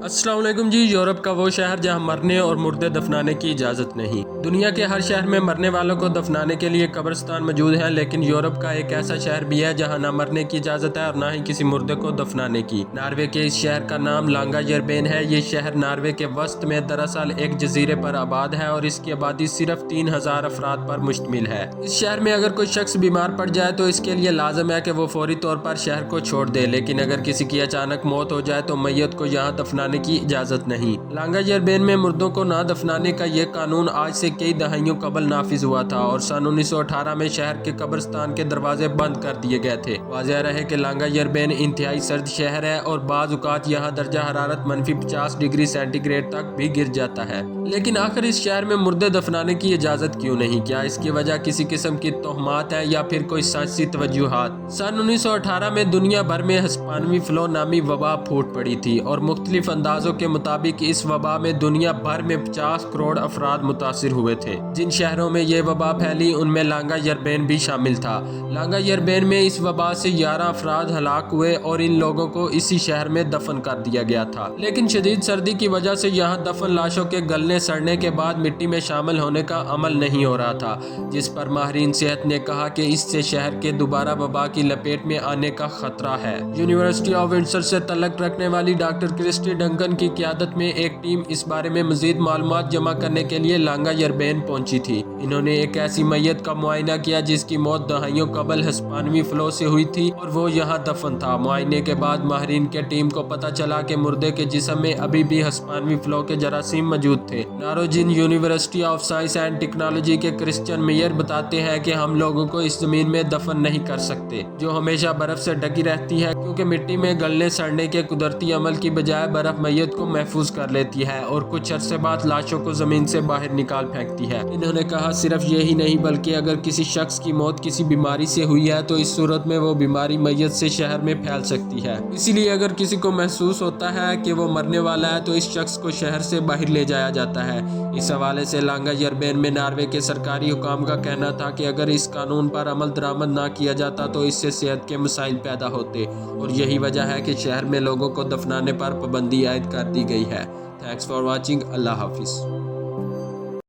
السلام علیکم جی۔ یورپ کا وہ شہر جہاں مرنے اور مردے دفنانے کی اجازت نہیں۔ دنیا کے ہر شہر میں مرنے والوں کو دفنانے کے لیے قبرستان موجود ہیں، لیکن یورپ کا ایک ایسا شہر بھی ہے جہاں نہ مرنے کی اجازت ہے اور نہ ہی کسی مردے کو دفنانے کی۔ ناروے کے اس شہر کا نام لانگا یربین ہے۔ یہ شہر ناروے کے وسط میں دراصل ایک جزیرے پر آباد ہے اور اس کی آبادی صرف 3000 افراد پر مشتمل ہے۔ اس شہر میں اگر کوئی شخص بیمار پڑ جائے تو اس کے لیے لازم ہے کہ وہ فوری طور پر شہر کو چھوڑ دے، لیکن اگر کسی کی اچانک موت ہو جائے تو میت کو یہاں دفنانے کی اجازت نہیں۔ لانگا یربین میں مردوں کو نہ دفنانے کا یہ قانون آج سے کئی دہائیوں قبل نافذ ہوا تھا اور سن 1918 میں شہر کے قبرستان کے دروازے بند کر دیے گئے تھے۔ واضح رہے کہ لانگا یربین انتہائی سرد شہر ہے اور بعض اوقات یہاں درجہ حرارت -50 ڈگری سینٹی گریڈ تک بھی گر جاتا ہے۔ لیکن آخر اس شہر میں مردے دفنانے کی اجازت کیوں نہیں؟ کیا اس کی وجہ کسی قسم کی توہمات ہے یا پھر کوئی سائنسی توجہات؟ سن 1918 میں دنیا بھر میں ہسپانوی فلو نامی وبا پھوٹ پڑی تھی اور مختلف اندازوں کے مطابق اس وبا میں دنیا بھر میں 50 کروڑ افراد متاثر ہوئے تھے۔ جن شہروں میں یہ وبا پھیلی ان میں لانگا یربین بھی شامل تھا۔ لانگا یربین میں اس وبا سے 11 افراد ہلاک ہوئے اور ان لوگوں کو اسی شہر میں دفن کر دیا گیا تھا۔ لیکن شدید سردی کی وجہ سے یہاں دفن لاشوں کے گلنے سڑنے کے بعد مٹی میں شامل ہونے کا عمل نہیں ہو رہا تھا، جس پر ماہرین صحت نے کہا کہ اس سے شہر کے دوبارہ وبا کی لپیٹ میں آنے کا خطرہ ہے۔ یونیورسٹی آف ونڈسر سے تعلق رکھنے والی ڈاکٹر کرسٹی ڈنکن کی قیادت میں ایک ٹیم اس بارے میں مزید معلومات جمع کرنے کے لیے لانگا یربین پہنچی تھی۔ انہوں نے ایک ایسی میت کا معائنہ کیا جس کی موت دہائیوں قبل ہسپانوی فلو سے ہوئی تھی اور وہ یہاں دفن تھا۔ معائنے کے بعد ماہرین کے ٹیم کو پتہ چلا کہ مردے کے جسم میں ابھی بھی ہسپانوی فلو کے جراثیم موجود تھے۔ Norwegian University of Science and Technology کے کرسچن میئر بتاتے ہیں کہ ہم لوگوں کو اس زمین میں دفن نہیں کر سکتے جو ہمیشہ برف سے ڈھکی رہتی ہے، کیونکہ مٹی میں گلنے سڑنے کے قدرتی عمل کی بجائے برف میت کو محفوظ کر لیتی ہے اور کچھ عرصے بعد لاشوں کو زمین سے باہر نکال پھینکتی ہے۔ انہوں نے کہا صرف یہی نہیں بلکہ اگر کسی شخص کی موت کسی بیماری سے ہوئی ہے تو اس صورت میں وہ بیماری میت سے شہر میں پھیل سکتی ہے۔ اسی لیے اگر کسی کو محسوس ہوتا ہے کہ وہ مرنے والا ہے تو اس شخص کو شہر سے باہر لے جایا جاتا ہے۔ اس حوالے سے لانگا یربین میں ناروے کے سرکاری حکام کا کہنا تھا کہ اگر اس قانون پر عمل درآمد نہ کیا جاتا تو اس سے صحت کے مسائل پیدا ہوتے اور یہی وجہ ہے کہ شہر میں لوگوں کو دفنانے پر پابندی عائد کر دی گئی ہے۔ Thanks for watching. اللہ حافظ۔